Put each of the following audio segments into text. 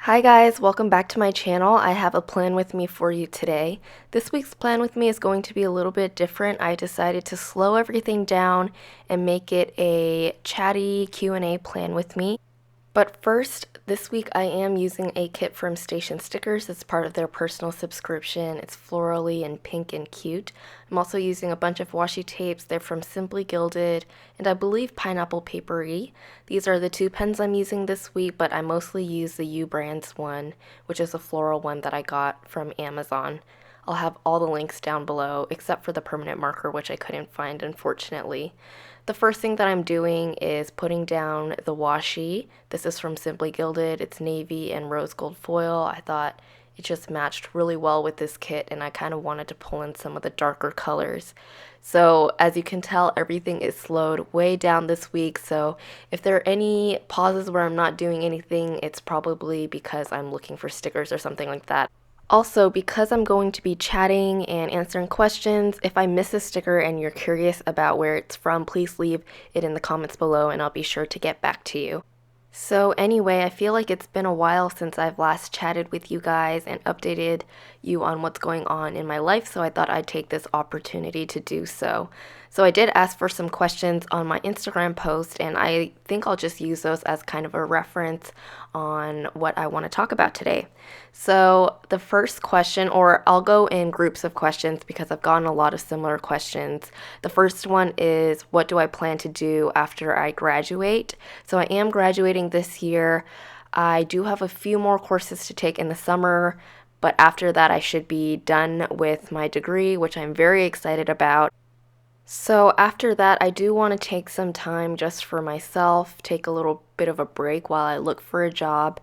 Hi guys, welcome back to my channel. I have a plan with me for you today. This week's plan with me is going to be a little bit different. I decided to slow everything down and make it a chatty Q&A plan with me. But first, this week I am using a kit from Station Stickers. It's part of their personal subscription. It's florally and pink and cute. I'm also using a bunch of washi tapes. They're from Simply Gilded and I believe Pineapple Paperie. These are the two pens I'm using this week, but I mostly use the U Brands one, which is a floral one that I got from Amazon. I'll have all the links down below, except for the permanent marker, which I couldn't find, unfortunately. The first thing that I'm doing is putting down the washi. This is from Simply Gilded. It's navy and rose gold foil. I thought it just matched really well with this kit, and I kind of wanted to pull in some of the darker colors. So as you can tell, everything is slowed way down this week, so if there are any pauses where I'm not doing anything, it's probably because I'm looking for stickers or something like that. Also, because I'm going to be chatting and answering questions, if I miss a sticker and you're curious about where it's from, please leave it in the comments below and I'll be sure to get back to you. So anyway, I feel like it's been a while since I've last chatted with you guys and updated you on what's going on in my life, so I thought I'd take this opportunity to do so. So I did ask for some questions on my Instagram post, and I think I'll just use those as kind of a reference on what I want to talk about today. So the first question, or I'll go in groups of questions because I've gotten a lot of similar questions. The first one is, what do I plan to do after I graduate? So I am graduating this year. I do have a few more courses to take in the summer, but after that I should be done with my degree, which I'm very excited about. So after that, I do want to take some time just for myself, take a little bit of a break while I look for a job.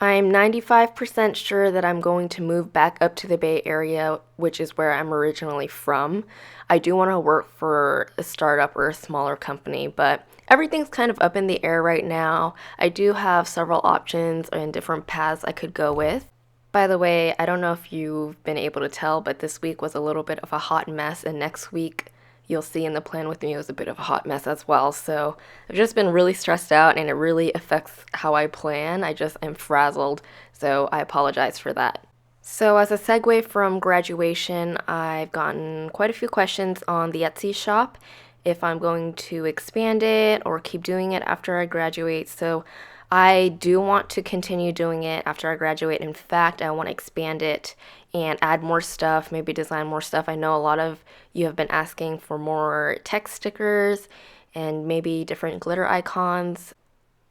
I'm 95% sure that I'm going to move back up to the Bay Area, which is where I'm originally from. I do want to work for a startup or a smaller company, but everything's kind of up in the air right now. I do have several options and different paths I could go with. By the way, I don't know if you've been able to tell, but this week was a little bit of a hot mess, and next week you'll see in the plan with me it was a bit of a hot mess as well. So I've just been really stressed out and it really affects how I plan. I'm frazzled, so I apologize for that. So as a segue from graduation, I've gotten quite a few questions on the Etsy shop, if I'm going to expand it or keep doing it after I graduate. So I do want to continue doing it after I graduate. In fact, I want to expand it and add more stuff, maybe design more stuff. I know a lot of you have been asking for more text stickers and maybe different glitter icons.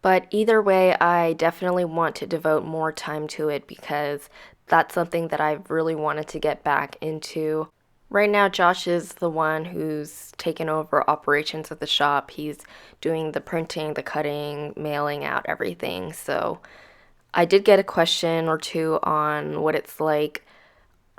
But either way, I definitely want to devote more time to it because that's something that I've really wanted to get back into. Right now, Josh is the one who's taken over operations of the shop. He's doing the printing, the cutting, mailing out everything. So I did get a question or two on what it's like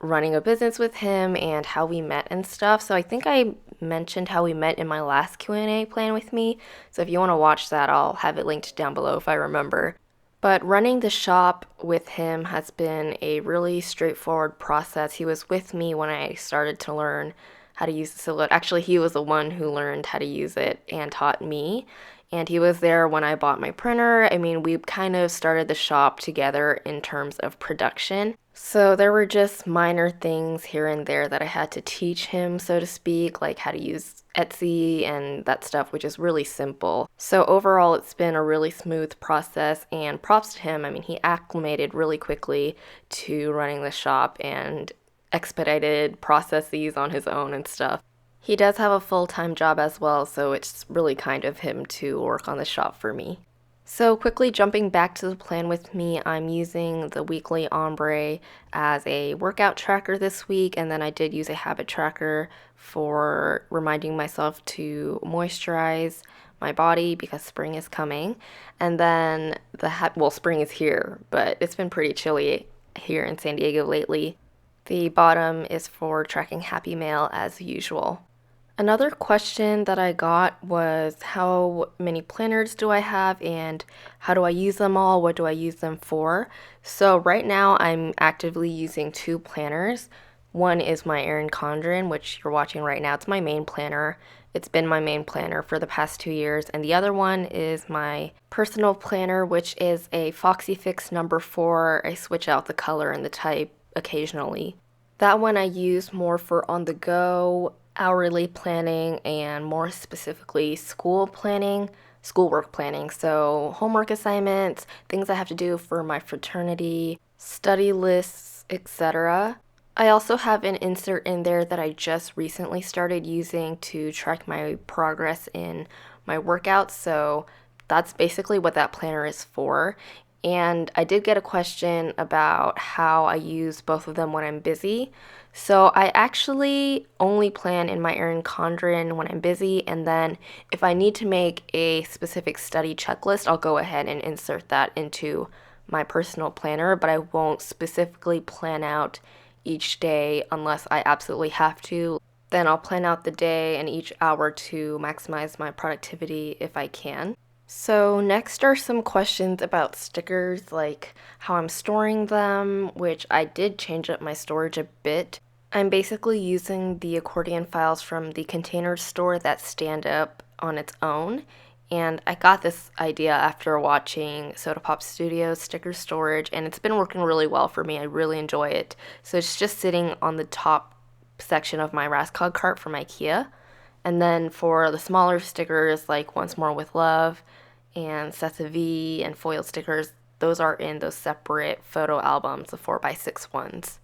running a business with him and how we met and stuff. So I think I mentioned how we met in my last Q&A plan with me. So if you want to watch that, I'll have it linked down below if I remember. But running the shop with him has been a really straightforward process. He was with me when I started to learn how to use the Silhouette. Actually, he was the one who learned how to use it and taught me. And he was there when I bought my printer. I mean, we kind of started the shop together in terms of production. So there were just minor things here and there that I had to teach him, so to speak, like how to use Etsy and that stuff, which is really simple. So overall, it's been a really smooth process, and props to him. I mean, he acclimated really quickly to running the shop and expedited processes on his own and stuff. He does have a full-time job as well, so it's really kind of him to work on the shop for me. So quickly jumping back to the plan with me, I'm using the weekly ombre as a workout tracker this week, and then I did use a habit tracker for reminding myself to moisturize my body because spring is coming. And then spring is here, but it's been pretty chilly here in San Diego lately. The bottom is for tracking Happy Mail as usual. Another question that I got was, how many planners do I have and how do I use them all? What do I use them for? So right now I'm actively using two planners. One is my Erin Condren, which you're watching right now. It's my main planner, It's been my main planner for the past 2 years, and the other one is my personal planner, which is a Foxy Fix number 4. I switch out the color and the type occasionally. That one I use more for on the go, hourly planning, and more specifically schoolwork planning. So homework assignments, things I have to do for my fraternity, study lists, etc. I also have an insert in there that I just recently started using to track my progress in my workouts. So that's basically what that planner is for. And I did get a question about how I use both of them when I'm busy. So I actually only plan in my Erin Condren when I'm busy, and then if I need to make a specific study checklist, I'll go ahead and insert that into my personal planner, but I won't specifically plan out each day unless I absolutely have to. Then I'll plan out the day and each hour to maximize my productivity if I can. So next are some questions about stickers, like how I'm storing them, which I did change up my storage a bit. I'm basically using the accordion files from the Container Store that stand up on its own, and I got this idea after watching Soda Pop Studios sticker storage, and it's been working really well for me. I really enjoy it. So it's just sitting on the top section of my Raskog cart from IKEA. And then for the smaller stickers like Once More with Love and Sessavi and foil stickers, those are in those separate photo albums, the 4x6 ones.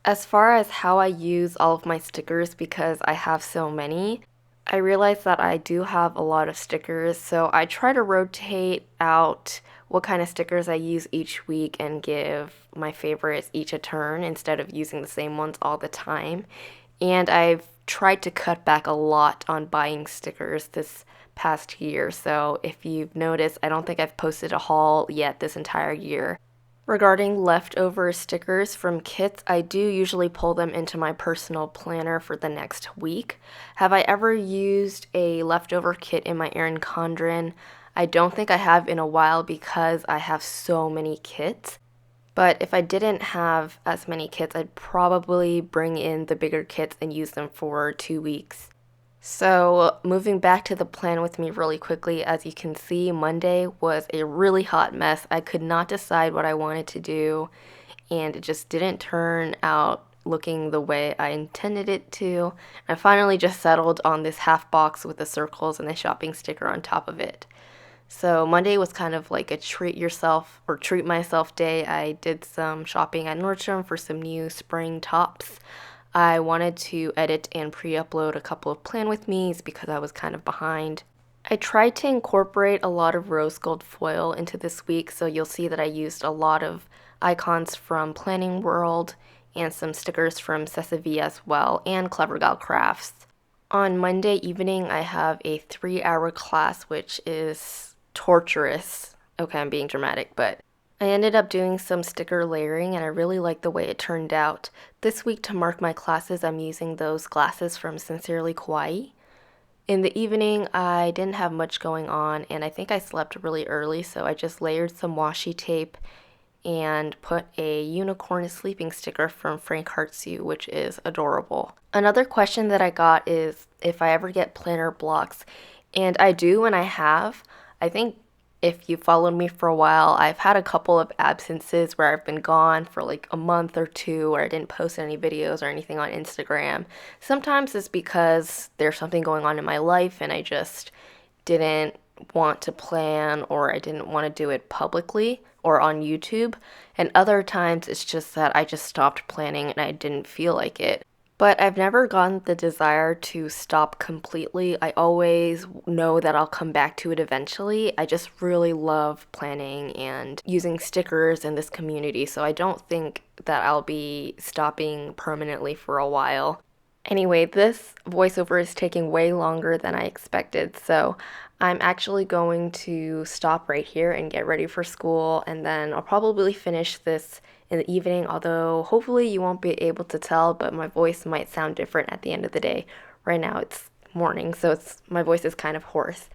As far as how I use all of my stickers, because I have so many, I realize that I do have a lot of stickers, so I try to rotate out what kind of stickers I use each week and give my favorites each a turn instead of using the same ones all the time. And I've tried to cut back a lot on buying stickers this past year, so if you've noticed, I don't think I've posted a haul yet this entire year. Regarding leftover stickers from kits, I do usually pull them into my personal planner for the next week. Have I ever used a leftover kit in my Erin Condren? I don't think I have in a while because I have so many kits. But if I didn't have as many kits, I'd probably bring in the bigger kits and use them for 2 weeks. So moving back to the plan with me really quickly, as you can see, Monday was a really hot mess. I could not decide what I wanted to do, and it just didn't turn out looking the way I intended it to. I finally just settled on this half box with the circles and the shopping sticker on top of it. So Monday was kind of like a treat myself day. I did some shopping at Nordstrom for some new spring tops. I wanted to edit and pre-upload a couple of plan with me's because I was kind of behind. I tried to incorporate a lot of rose gold foil into this week, so you'll see that I used a lot of icons from Planning World and some stickers from Sessavi as well, and Clever Gal Crafts. On Monday evening, I have a 3-hour class, which is torturous. Okay, I'm being dramatic, but I ended up doing some sticker layering and I really like the way it turned out. This week to mark my classes, I'm using those glasses from Sincerely Kawaii. In the evening, I didn't have much going on and I think I slept really early, so I just layered some washi tape and put a unicorn sleeping sticker from Frank Hartsu, which is adorable. Another question that I got is if I ever get planner blocks, and I do and I have. I think if you followed me for a while, I've had a couple of absences where I've been gone for like a month or two where I didn't post any videos or anything on Instagram. Sometimes it's because there's something going on in my life and I just didn't want to plan or I didn't want to do it publicly or on YouTube. And other times it's just that I just stopped planning and I didn't feel like it. But I've never gotten the desire to stop completely. I always know that I'll come back to it eventually. I just really love planning and using stickers in this community, so I don't think that I'll be stopping permanently for a while. Anyway, this voiceover is taking way longer than I expected, so I'm actually going to stop right here and get ready for school, and then I'll probably finish this in the evening, although hopefully you won't be able to tell, but my voice might sound different at the end of the day. Right now it's morning, so my voice is kind of hoarse.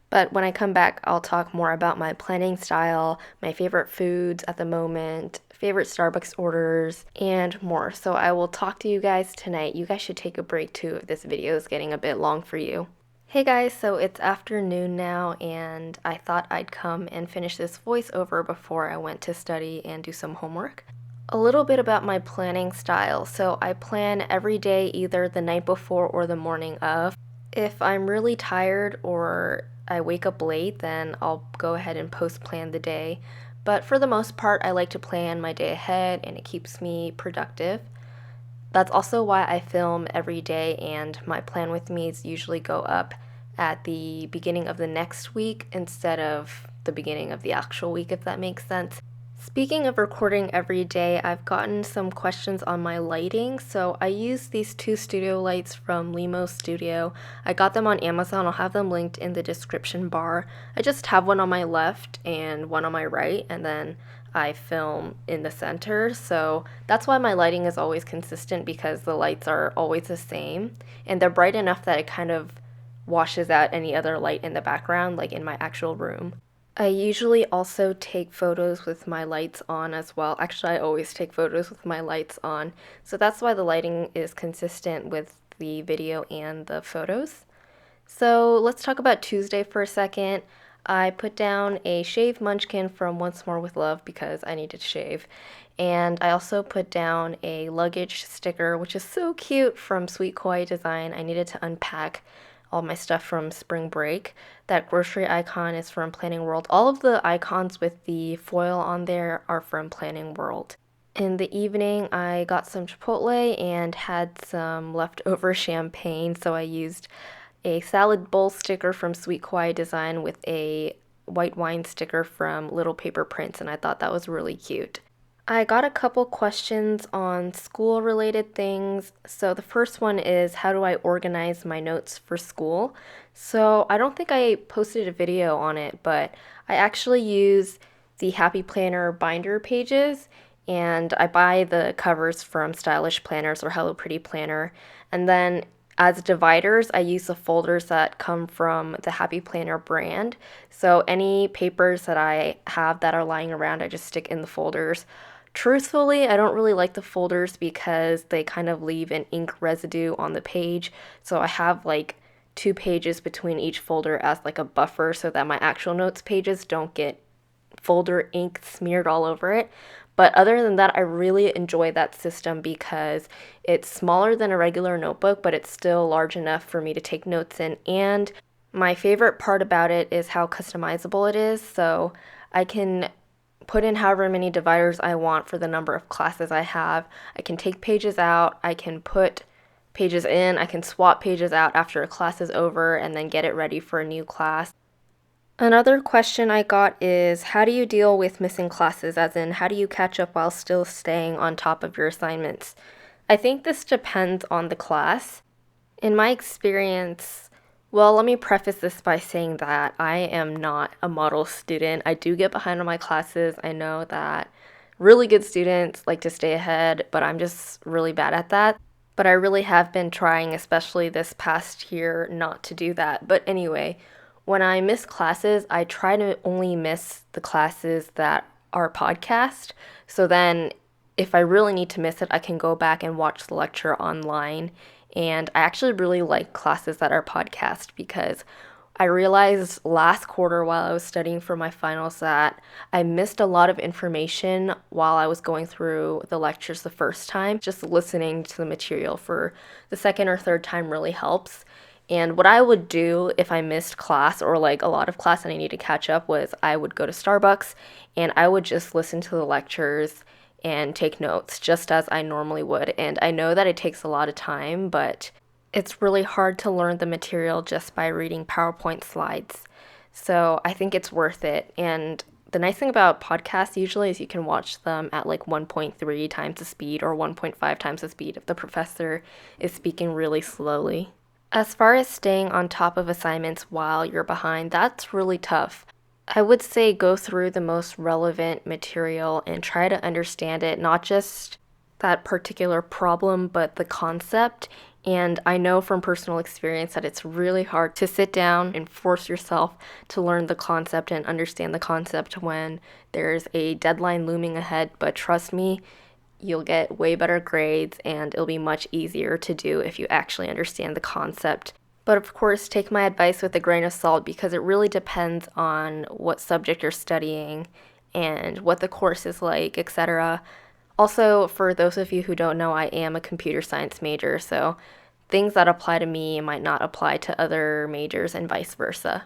But when I come back, I'll talk more about my planning style, my favorite foods at the moment, favorite Starbucks orders, and more. So I will talk to you guys tonight. You guys should take a break too if this video is getting a bit long for you. Hey guys, so it's afternoon now, and I thought I'd come and finish this voiceover before I went to study and do some homework. A little bit about my planning style. So I plan every day either the night before or the morning of. If I'm really tired or I wake up late, then I'll go ahead and post plan the day. But for the most part, I like to plan my day ahead and it keeps me productive. That's also why I film every day, and my plan with me's usually go up at the beginning of the next week instead of the beginning of the actual week, if that makes sense. Speaking of recording every day, I've gotten some questions on my lighting. So I use these two studio lights from Limo Studio. I got them on Amazon. I'll have them linked in the description bar. I just have one on my left and one on my right, and then I film in the center. So that's why my lighting is always consistent, because the lights are always the same and they're bright enough that it kind of washes out any other light in the background, like in my actual room. I usually also take photos with my lights on as well. Actually, I always take photos with my lights on. So that's why the lighting is consistent with the video and the photos. So let's talk about Tuesday for a second. I put down a shave munchkin from Once More with Love because I needed to shave. And I also put down a luggage sticker, which is so cute, from Sweet Kawaii Design. I needed to unpack all my stuff from spring break. That grocery icon is from Planning World. All of the icons with the foil on there are from Planning World. In the evening, I got some Chipotle and had some leftover champagne, so I used a salad bowl sticker from Sweet Kawaii Design with a white wine sticker from Little Paper Prints, and I thought that was really cute. I got a couple questions on school related things. So the first one is, how do I organize my notes for school? So I don't think I posted a video on it, but I actually use the Happy Planner binder pages, and I buy the covers from Stylish Planners or Hello Pretty Planner. And then as dividers, I use the folders that come from the Happy Planner brand. So any papers that I have that are lying around, I just stick in the folders. Truthfully, I don't really like the folders because they kind of leave an ink residue on the page. So I have like 2 pages between each folder as like a buffer so that my actual notes pages don't get folder ink smeared all over it. But other than that, I really enjoy that system because it's smaller than a regular notebook, but it's still large enough for me to take notes in. And my favorite part about it is how customizable it is. So I can put in however many dividers I want for the number of classes I have. I can take pages out, I can put pages in, I can swap pages out after a class is over and then get it ready for a new class. Another question I got is, how do you deal with missing classes? As in, how do you catch up while still staying on top of your assignments? I think this depends on the class. In my experience, well, let me preface this by saying that I am not a model student. I do get behind on my classes. I know that really good students like to stay ahead, but I'm just really bad at that. But I really have been trying, especially this past year, not to do that. But anyway, when I miss classes, I try to only miss the classes that are podcast. So then if I really need to miss it, I can go back and watch the lecture online. And I actually really like classes that are podcast because I realized last quarter while I was studying for my finals that I missed a lot of information while I was going through the lectures the first time. Just listening to the material for the second or third time really helps. And what I would do if I missed class or like a lot of class and I need to catch up was I would go to Starbucks and I would just listen to the lectures and take notes just as I normally would. And I know that it takes a lot of time, but it's really hard to learn the material just by reading PowerPoint slides. So I think it's worth it. And the nice thing about podcasts usually is you can watch them at like 1.3 times the speed or 1.5 times the speed if the professor is speaking really slowly. As far as staying on top of assignments while you're behind, that's really tough. I would say go through the most relevant material and try to understand it, not just that particular problem, but the concept. And I know from personal experience that it's really hard to sit down and force yourself to learn the concept and understand the concept when there's a deadline looming ahead. But trust me, you'll get way better grades and it'll be much easier to do if you actually understand the concept But of course, take my advice with a grain of salt because it really depends on what subject you're studying and what the course is like, etc. Also, for those of you who don't know, I am a computer science major, so things that apply to me might not apply to other majors and vice versa.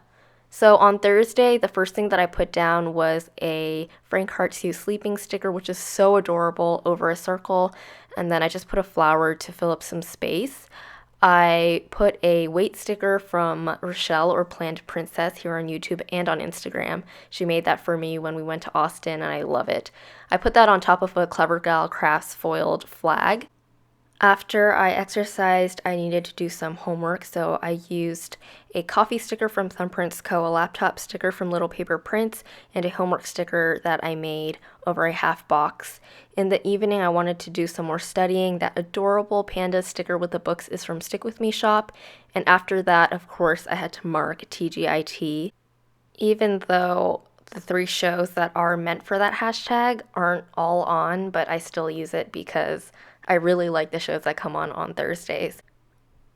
So on Thursday, the first thing that I put down was a Frank Heartsease sleeping sticker, which is so adorable, over a circle, and then I just put a flower to fill up some space. I put a weight sticker from Rochelle, or Planned Princess, here on YouTube and on Instagram. She made that for me when we went to Austin, and I love it. I put that on top of a Clever Gal Crafts foiled flag. After I exercised, I needed to do some homework, so I used a coffee sticker from ThumbPrints Co, a laptop sticker from Little Paper Prints, and a homework sticker that I made over a half box. In the evening, I wanted to do some more studying. That adorable panda sticker with the books is from Stick With Me shop, and after that, of course, I had to mark TGIT. Even though the 3 shows that are meant for that hashtag aren't all on, but I still use it because I really like the shows that come on Thursdays.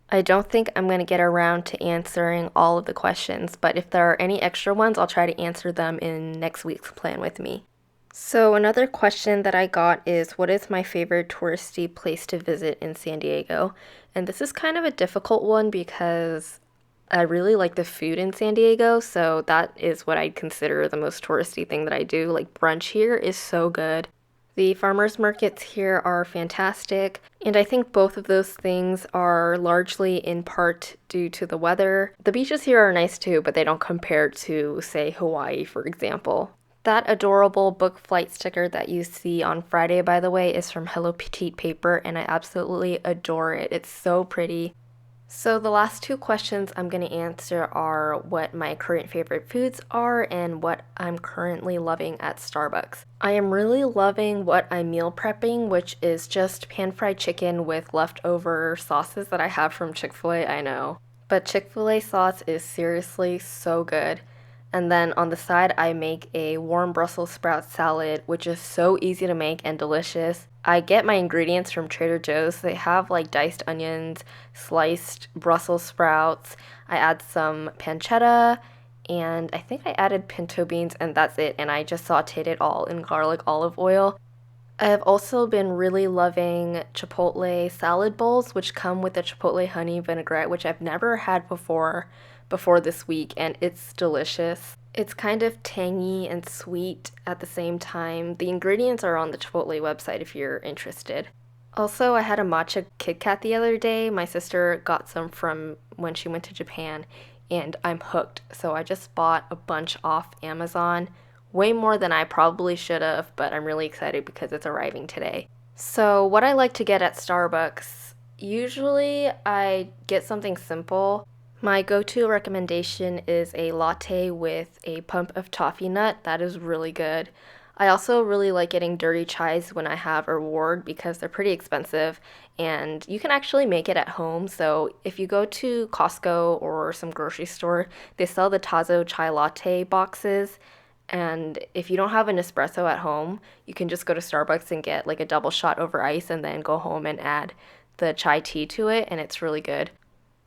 I don't think I'm going to get around to answering all of the questions, but if there are any extra ones, I'll try to answer them in next week's Plan With Me. So another question that I got is, what is my favorite touristy place to visit in San Diego? And this is kind of a difficult one because I really like the food in San Diego, so that is what I'd consider the most touristy thing that I do. Like, brunch here is so good. The farmers markets here are fantastic, and I think both of those things are largely in part due to the weather. The beaches here are nice too, but they don't compare to, say, Hawaii, for example. That adorable book flight sticker that you see on Friday, by the way, is from Hello Petite Paper, and I absolutely adore it. It's so pretty. So the last 2 questions I'm going to answer are what my current favorite foods are and what I'm currently loving at Starbucks. I am really loving what I'm meal prepping, which is just pan-fried chicken with leftover sauces that I have from Chick-fil-A, I know. But Chick-fil-A sauce is seriously so good. And then on the side, I make a warm Brussels sprout salad, which is so easy to make and delicious. I get my ingredients from Trader Joe's. They have like diced onions, sliced Brussels sprouts. I add some pancetta, and I think I added pinto beans, and that's it. And I just sauteed it all in garlic olive oil. I have also been really loving Chipotle salad bowls, which come with a Chipotle honey vinaigrette, which I've never had before this week, and it's delicious. It's kind of tangy and sweet at the same time. The ingredients are on the Chipotle website if you're interested. Also, I had a matcha Kit Kat the other day. My sister got some from when she went to Japan, and I'm hooked. So I just bought a bunch off Amazon. Way more than I probably should have, but I'm really excited because it's arriving today. So what I like to get at Starbucks, usually I get something simple. My go-to recommendation is a latte with a pump of toffee nut. That is really good. I also really like getting dirty chais when I have a reward because they're pretty expensive and you can actually make it at home. So if you go to Costco or some grocery store, they sell the Tazo chai latte boxes. And if you don't have an espresso at home, you can just go to Starbucks and get like a double shot over ice and then go home and add the chai tea to it, and it's really good.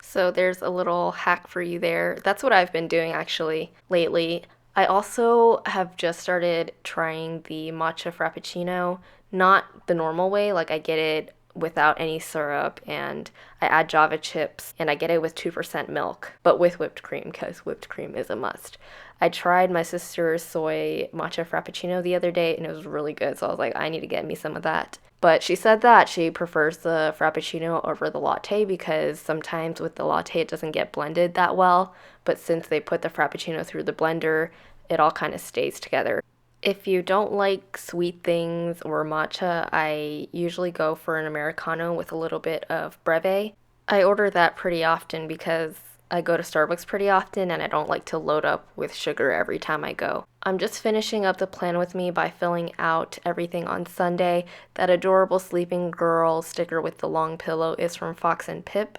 So there's a little hack for you there. That's what I've been doing actually lately. I also have just started trying the matcha frappuccino, not the normal way, like I get it without any syrup and I add Java chips and I get it with 2% milk, but with whipped cream because whipped cream is a must. I tried my sister's soy matcha frappuccino the other day and it was really good, so I was like, I need to get me some of that. But she said that she prefers the frappuccino over the latte because sometimes with the latte it doesn't get blended that well, but since they put the frappuccino through the blender, it all kind of stays together. If you don't like sweet things or matcha, I usually go for an Americano with a little bit of Breve. I order that pretty often because I go to Starbucks pretty often and I don't like to load up with sugar every time I go. I'm just finishing up the plan with me by filling out everything on Sunday. That adorable sleeping girl sticker with the long pillow is from Fox and Pip.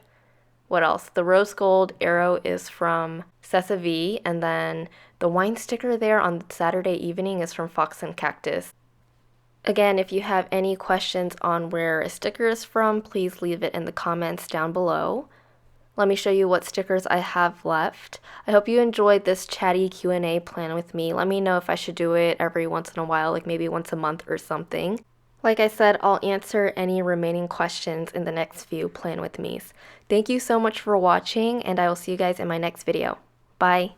What else? The rose gold arrow is from Cessa V, and then the wine sticker there on Saturday evening is from Fox and Cactus. Again, if you have any questions on where a sticker is from, please leave it in the comments down below. let me show you what stickers I have left. I hope you enjoyed this chatty Q&A plan with me. Let me know if I should do it every once in a while, like maybe once a month or something. Like I said, I'll answer any remaining questions in the next few Plan With Me's. Thank you so much for watching, and I will see you guys in my next video. Bye!